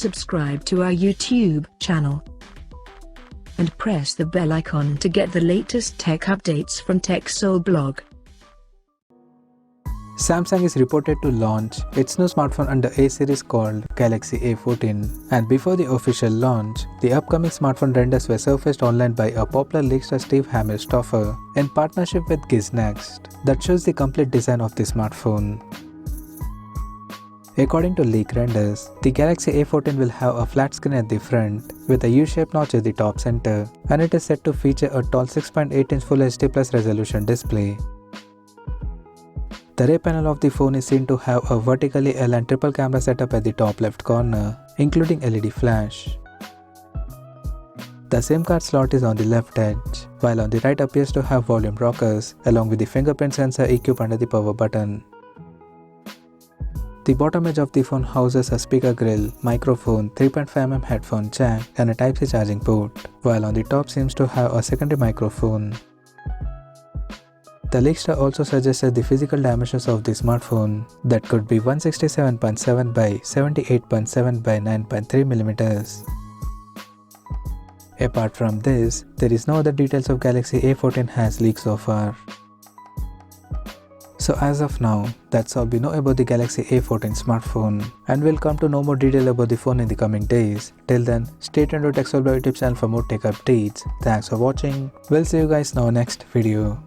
subscribe to our YouTube channel and press the bell icon to get the latest tech updates from TechSole Blog. Samsung is reported to launch its new smartphone under A series called Galaxy A14, and before the official launch, the upcoming smartphone renders were surfaced online by a popular leakster Steve Hammerstoffer in partnership with Giznext that shows the complete design of the smartphone. According to leak renders, the Galaxy A14 will have a flat screen at the front with a U-shaped notch at the top center, and it is set to feature a tall 6.8-inch Full HD Plus resolution display. The rear panel of the phone is seen to have a vertically aligned triple camera setup at the top left corner, including LED flash. The SIM card slot is on the left edge, while on the right appears to have volume rockers along with the fingerprint sensor equipped under the power button. The bottom edge of the phone houses a speaker grill, microphone, 3.5mm headphone jack and a Type-C charging port, while on the top seems to have a secondary microphone. The leakster also suggested the physical dimensions of the smartphone that could be 167.7 by 78.7 by 9.3mm. Apart from this, there is no other details of Galaxy A14 has leaked so far. So as of now, that's all we know about the Galaxy A14 smartphone, and we'll come to know more detail about the phone in the coming days. Till then, stay tuned to TechSole Blog YouTube channel for more tech updates. Thanks for watching. We'll see you guys in our next video.